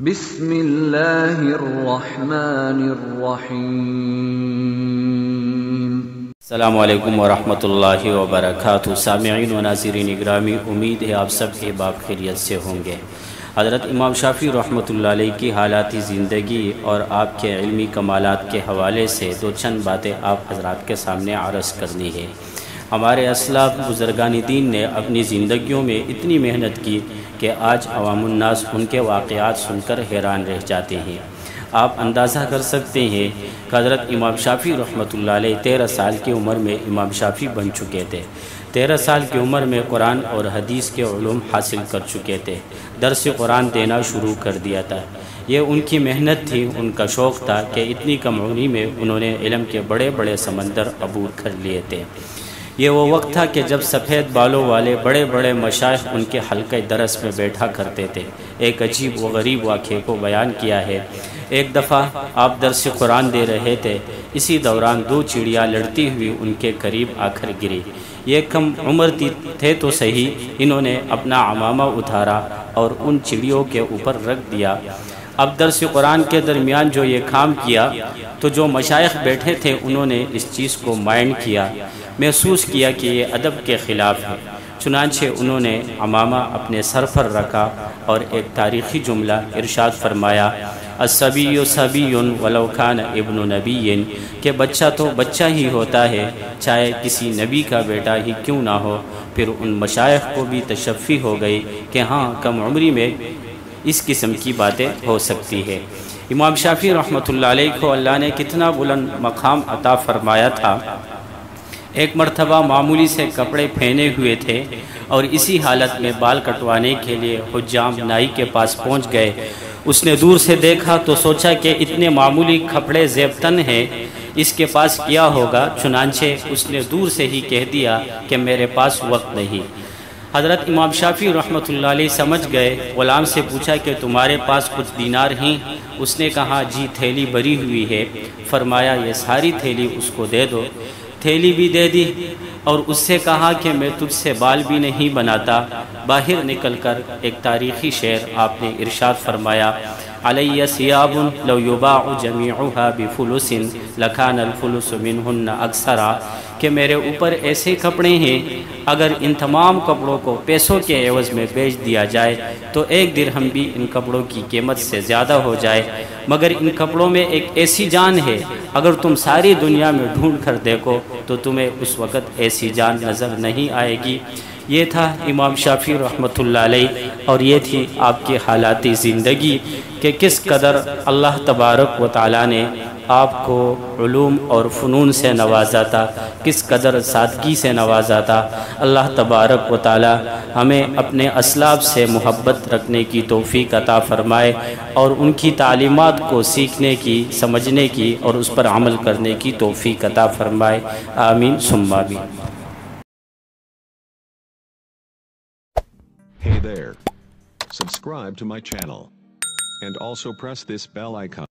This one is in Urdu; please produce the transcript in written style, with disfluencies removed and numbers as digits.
بسم اللہ الرحمن الرحیم۔ السلام علیکم ورحمۃ اللہ وبرکاتہ۔ سامعین و ناظرین اکرامی، امید ہے آپ سب احباب خیریت سے ہوں گے۔ حضرت امام شافعی رحمۃ اللہ علیہ کی حالاتی زندگی اور آپ کے علمی کمالات کے حوالے سے دو چند باتیں آپ حضرات کے سامنے عرض کرنی ہے۔ ہمارے اسلاف بزرگان دین نے اپنی زندگیوں میں اتنی محنت کی کہ آج عوام الناس ان کے واقعات سن کر حیران رہ جاتے ہیں۔ آپ اندازہ کر سکتے ہیں کہ حضرت امام شافعی رحمۃ اللہ علیہ 13 سال کی عمر میں امام شافعی بن چکے تھے۔ 13 سال کی عمر میں قرآن اور حدیث کے علوم حاصل کر چکے تھے۔ درس قرآن دینا شروع کر دیا تھا۔ یہ ان کی محنت تھی، ان کا شوق تھا کہ اتنی کم عمری میں انہوں نے علم کے بڑے بڑے سمندر عبور کر لیے تھے۔ یہ وہ وقت تھا کہ جب سفید بالوں والے بڑے بڑے مشائخ ان کے حلقہ درس میں بیٹھا کرتے تھے۔ ایک عجیب و غریب واقعے کو بیان کیا ہے۔ ایک دفعہ آپ درس قرآن دے رہے تھے، اسی دوران 2 چڑیا لڑتی ہوئی ان کے قریب آ کر گری۔ یہ کم عمر تھے تو صحیح، انہوں نے اپنا عمامہ اتارا اور ان چڑیوں کے اوپر رکھ دیا۔ اب درس قرآن کے درمیان جو یہ کام کیا تو جو مشائخ بیٹھے تھے انہوں نے اس چیز کو مائنڈ کیا، محسوس کیا کہ یہ ادب کے خلاف ہے۔ چنانچہ انہوں نے عمامہ اپنے سر پر رکھا اور ایک تاریخی جملہ ارشاد فرمایا، الصبی صبی ولو کان ابن نبی، کہ بچہ تو بچہ ہی ہوتا ہے چاہے کسی نبی کا بیٹا ہی کیوں نہ ہو۔ پھر ان مشائخ کو بھی تشفی ہو گئی کہ ہاں، کم عمری میں اس قسم کی باتیں ہو سکتی ہے۔ امام شافعی رحمۃ اللہ علیہ کو اللہ نے کتنا بلند مقام عطا فرمایا تھا۔ ایک مرتبہ معمولی سے کپڑے پہنے ہوئے تھے اور اسی حالت میں بال کٹوانے کے لیے حجام نائی کے پاس پہنچ گئے۔ اس نے دور سے دیکھا تو سوچا کہ اتنے معمولی کپڑے زیب تن ہیں، اس کے پاس کیا ہوگا، چنانچہ اس نے دور سے ہی کہہ دیا کہ میرے پاس وقت نہیں۔ حضرت امام شافعی رحمۃ اللہ علیہ سمجھ گئے، غلام سے پوچھا کہ تمہارے پاس کچھ دینار ہیں؟ اس نے کہا جی، تھیلی بھری ہوئی ہے۔ فرمایا یہ ساری تھیلی اس کو دے دو۔ تھیلی بھی دے دی اور اس سے کہا کہ میں تجھ سے بال بھی نہیں بناتا۔ باہر نکل کر ایک تاریخی شعر آپ نے ارشاد فرمایا، علی ثیاب لو یباع جمیعها بفلس لکان الفلس منہن اکثرا، کہ میرے اوپر ایسے کپڑے ہیں اگر ان تمام کپڑوں کو پیسوں کے عوض میں بیچ دیا جائے تو 1 درہم بھی ان کپڑوں کی قیمت سے زیادہ ہو جائے، مگر ان کپڑوں میں ایک ایسی جان ہے اگر تم ساری دنیا میں ڈھونڈ کر دیکھو تو تمہیں اس وقت ایسی جان نظر نہیں آئے گی۔ یہ تھا امام شافعی رحمۃ اللہ علیہ، اور یہ تھی آپ کی حالاتی زندگی کہ کس قدر اللہ تبارک و تعالیٰ نے آپ کو علوم اور فنون سے نوازا تھا، کس قدر سادگی سے نوازا تھا۔ اللہ تبارک و تعالیٰ ہمیں اپنے اسلاف سے محبت رکھنے کی توفیق عطا فرمائے اور ان کی تعلیمات کو سیکھنے کی، سمجھنے کی اور اس پر عمل کرنے کی توفیق عطا فرمائے، آمین ثم آمین۔ Hey there. Subscribe to my channel. And also press this bell icon.